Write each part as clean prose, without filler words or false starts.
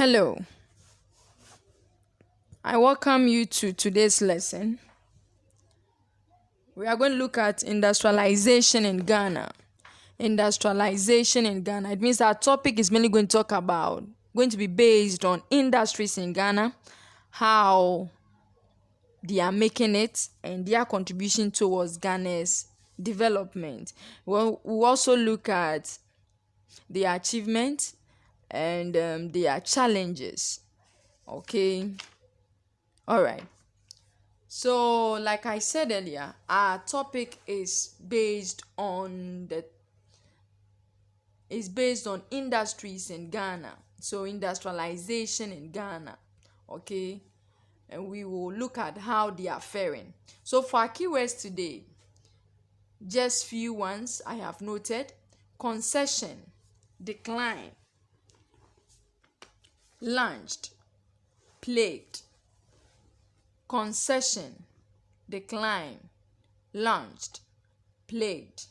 Hello, I welcome you to today's lesson. We are going to look at industrialization in Ghana. Industrialization in Ghana. It means our topic is mainly going to be based on industries in Ghana, how they are making it, and their contribution towards Ghana's development. We'll also look at their achievements and their challenges. Okay. All right. So, like I said earlier, our topic is based on industries in Ghana. So, industrialization in Ghana. Okay. And we will look at how they are faring. So, for our keywords today, just few ones I have noted: concession, decline, launched, plagued. Concession, decline, launched, plagued.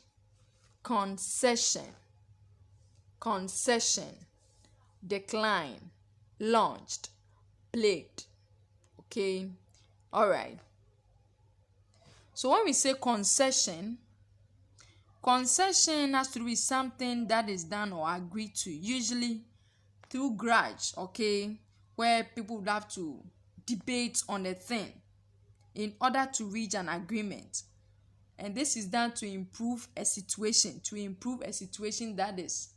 Concession, decline, launched, plagued. Okay, all right. So when we say concession has to do with something that is done or agreed to, usually through grudge, okay, where people would have to debate on a thing in order to reach an agreement, and this is done to improve a situation that is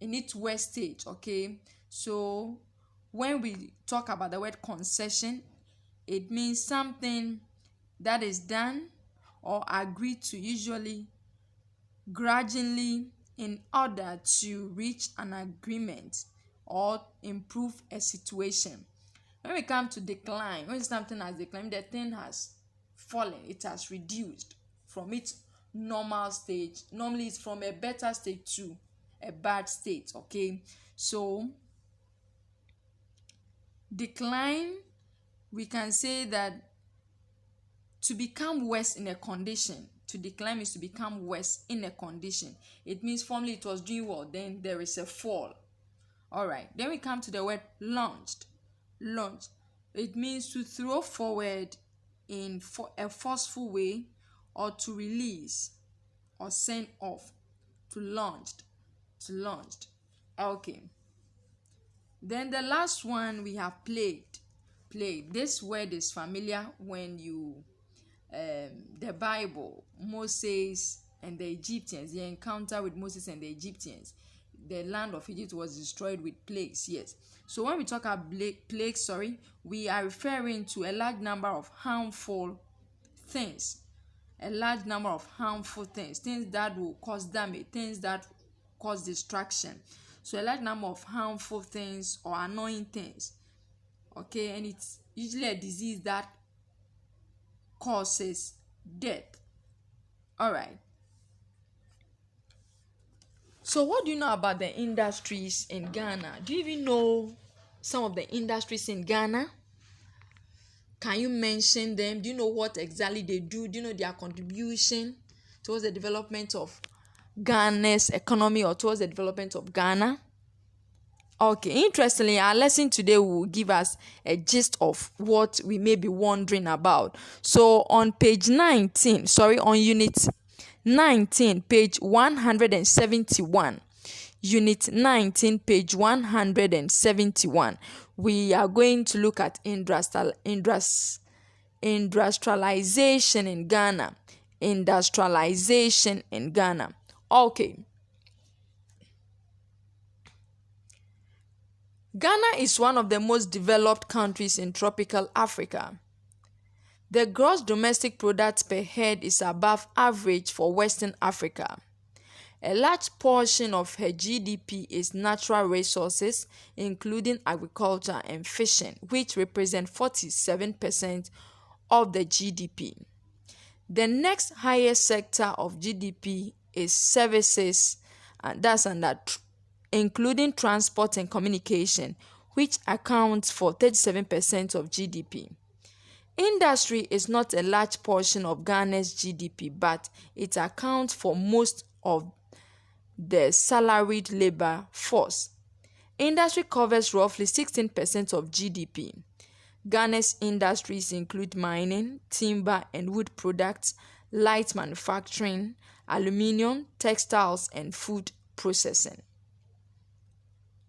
in its worst stage. Okay, so when we talk about the word concession, it means something that is done or agreed to, usually grudgingly, in order to reach an agreement or improve a situation. When we come to decline, when something has declined, the thing has fallen, it has reduced from its normal stage. Normally it's from a better state to a bad state. Okay, so decline, we can say that to become worse in a condition. To decline is to become worse in a condition. It means formerly it was doing well, then there is a fall. All right, then we come to the word launched. Launch, it means to throw forward in a forceful way, or to release or send off. To launched. Okay, then the last one we have plagued. This word is familiar when you the Bible, Moses and the Egyptians, the encounter with Moses and the Egyptians, the land of Egypt was destroyed with plagues. Yes. So when we talk about plagues, we are referring to a large number of harmful things. Things that will cause damage, things that cause destruction. So a large number of harmful things or annoying things. Okay, and it's usually a disease that causes death. All right. So what do you know about the industries in Ghana? Do you even know some of the industries in Ghana? Can you mention them? Do you know what exactly they do? Do you know their contribution towards the development of Ghana's economy or towards the development of Ghana? Okay, interestingly, our lesson today will give us a gist of what we may be wondering about. So on page 19, on unit 19, page 171. Unit 19, page 171. We are going to look at industrialization in Ghana. Industrialization in Ghana. Okay. Ghana is one of the most developed countries in tropical Africa. The gross domestic product per head is above average for Western Africa. A large portion of her GDP is natural resources, including agriculture and fishing, which represent 47% of the GDP. The next highest sector of GDP is services, and that's under including transport and communication, which accounts for 37% of GDP. Industry is not a large portion of Ghana's GDP, but it accounts for most of the salaried labor force. Industry covers roughly 16% of GDP. Ghana's industries include mining, timber and wood products, light manufacturing, aluminium, textiles, and food processing.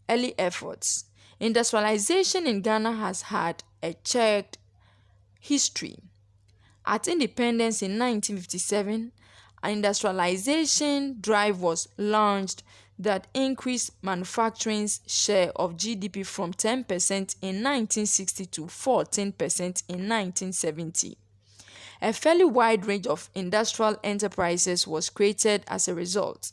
Early efforts. Industrialization in Ghana has had a checkered history. At independence in 1957, an industrialization drive was launched that increased manufacturing's share of GDP from 10% in 1960 to 14% in 1970. A fairly wide range of industrial enterprises was created as a result.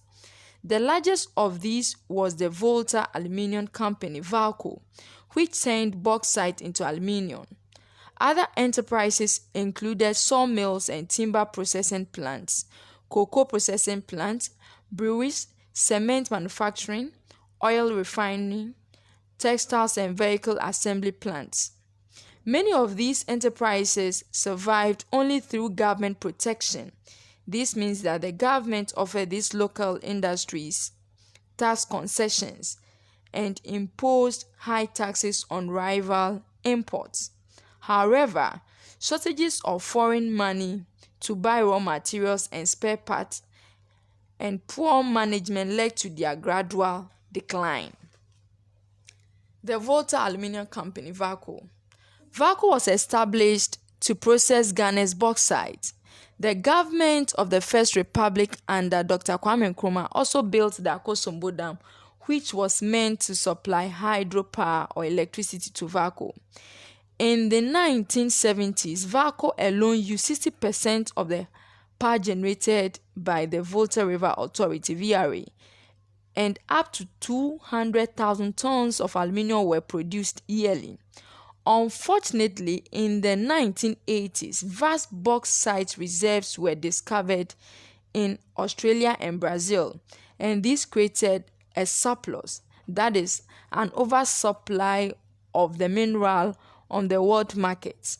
The largest of these was the Volta Aluminium Company, VALCO, which turned bauxite into aluminium. Other enterprises included sawmills and timber processing plants, cocoa processing plants, breweries, cement manufacturing, oil refining, textiles and vehicle assembly plants. Many of these enterprises survived only through government protection. This means that the government offered these local industries tax concessions and imposed high taxes on rival imports. However, shortages of foreign money to buy raw materials and spare parts and poor management led to their gradual decline. The Volta Aluminium Company, VALCO. VALCO was established to process Ghana's bauxite. The government of the First Republic under Dr. Kwame Nkrumah also built the Akosombo Dam, which was meant to supply hydropower or electricity to VALCO. In the 1970s, VALCO alone used 60% of the power generated by the Volta River Authority (VRA), and up to 200,000 tons of aluminium were produced yearly. Unfortunately, in the 1980s, vast bauxite reserves were discovered in Australia and Brazil, and this created a surplus, that is, an oversupply of the mineral on the world market.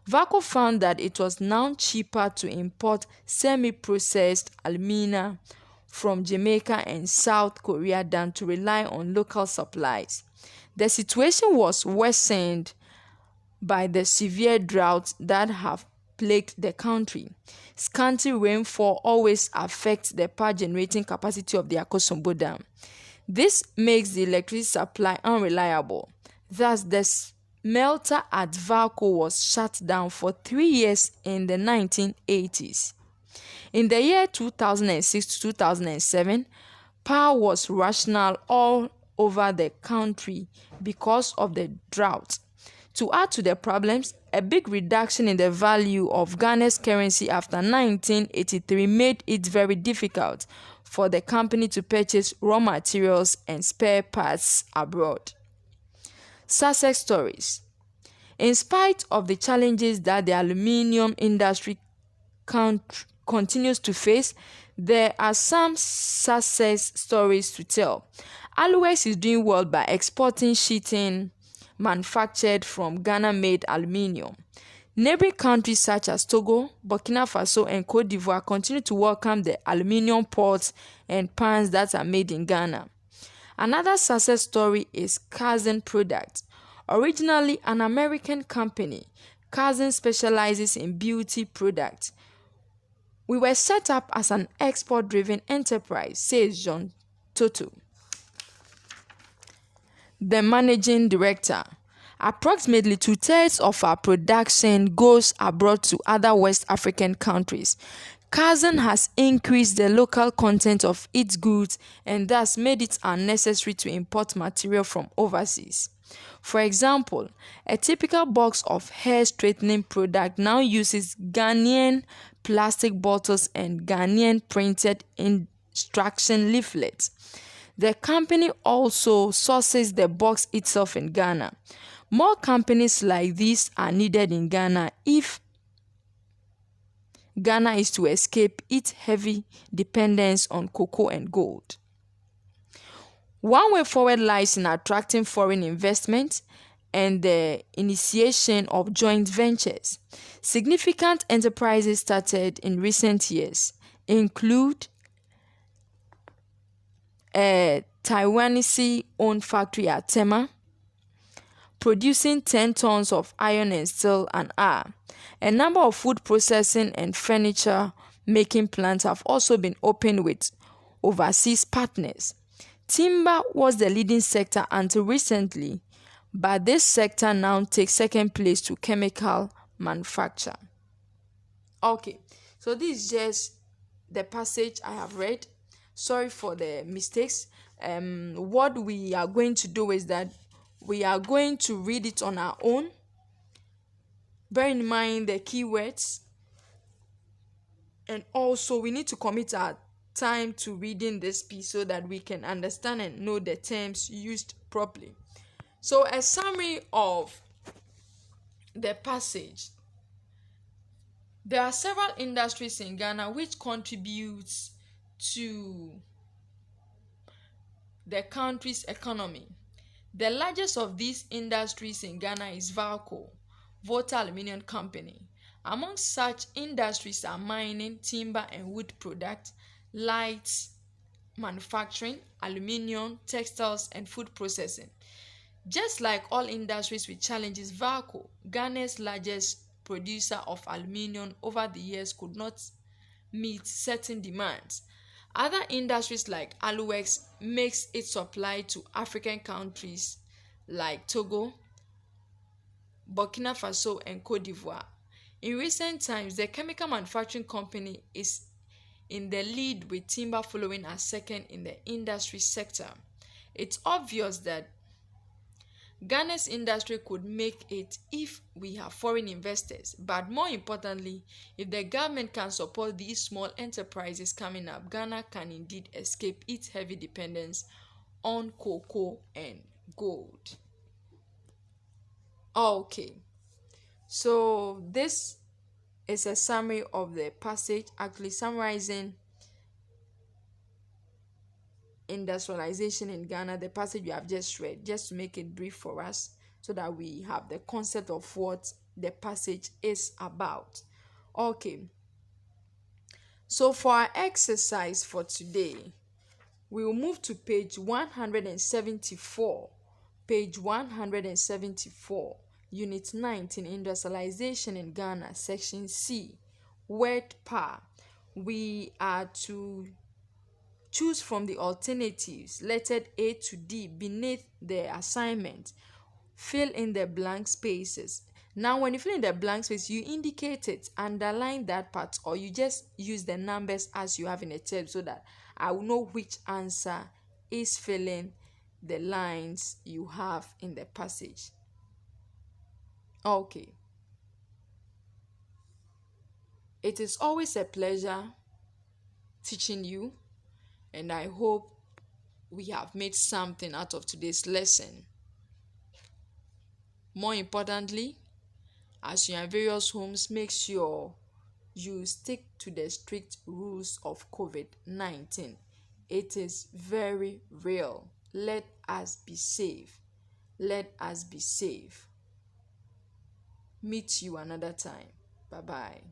VALCO found that it was now cheaper to import semi-processed alumina from Jamaica and South Korea than to rely on local supplies. The situation was worsened by the severe droughts that have plagued the country. Scanty rainfall always affects the power generating capacity of the Akosombo Dam. This makes the electricity supply unreliable. Thus, the smelter at VALCO was shut down for 3 years in the 1980s. In the year 2006 to 2007, power was rational all over the country because of the drought. To add to the problems, a big reduction in the value of Ghana's currency after 1983 made it very difficult for the company to purchase raw materials and spare parts abroad. Success stories. In spite of the challenges that the aluminium industry continues to face, there are some success stories to tell. Always is doing well by exporting sheeting manufactured from Ghana-made aluminium. Neighboring countries such as Togo, Burkina Faso, and Cote d'Ivoire continue to welcome the aluminium pots and pans that are made in Ghana. Another success story is Cousin Products. Originally an American company, Cousin specializes in beauty products. We were set up as an export-driven enterprise, says John Toto, the managing director. Approximately 2/3 of our production goes abroad to other West African countries. Cousin has increased the local content of its goods and thus made it unnecessary to import material from overseas. For example, a typical box of hair straightening product now uses Ghanaian plastic bottles and Ghanaian printed instruction leaflets. The company also sources the box itself in Ghana. More companies like these are needed in Ghana if Ghana is to escape its heavy dependence on cocoa and gold. One way forward lies in attracting foreign investment and the initiation of joint ventures. Significant enterprises started in recent years include Taiwanese-owned factory at Tema, producing 10 tons of iron and steel and ore. A number of food processing and furniture making plants have also been opened with overseas partners. Timber was the leading sector until recently, but this sector now takes second place to chemical manufacture. Okay, so this is just the passage I have read. Sorry for the mistakes. What we are going to do is that we are going to read it on our own. Bear in mind the keywords, and also we need to commit our time to reading this piece so that we can understand and know the terms used properly. So a summary of the passage. There are several industries in Ghana which contributes to the country's economy. The largest of these industries in Ghana is VALCO, Volta Aluminium Company. Among such industries are mining, timber and wood products, light manufacturing, aluminium, textiles, and food processing. Just like all industries with challenges, VALCO, Ghana's largest producer of aluminium over the years, could not meet certain demands. Other industries like Aluex makes its supply to African countries like Togo, Burkina Faso, and Cote d'Ivoire. In recent times, the chemical manufacturing company is in the lead, with timber following as second in the industry sector. It's obvious that Ghana's industry could make it if we have foreign investors, but more importantly, if the government can support these small enterprises coming up, Ghana can indeed escape its heavy dependence on cocoa and gold. Okay, so this is a summary of the passage, actually summarizing industrialization in Ghana, the passage we have just read, just to make it brief for us so that we have the concept of what the passage is about. Okay, so for our exercise for today, we will move to page 174, unit 19, industrialization in Ghana, section C, word power. We are to choose from the alternatives lettered A to D beneath the assignment. Fill in the blank spaces. Now, when you fill in the blank space, you indicate it, underline that part, or you just use the numbers as you have in a table so that I will know which answer is filling the lines you have in the passage. Okay. It is always a pleasure teaching you, and I hope we have made something out of today's lesson. More importantly, as you are in various homes, make sure you stick to the strict rules of COVID-19. It is very real. Let us be safe. Let us be safe. Meet you another time. Bye-bye.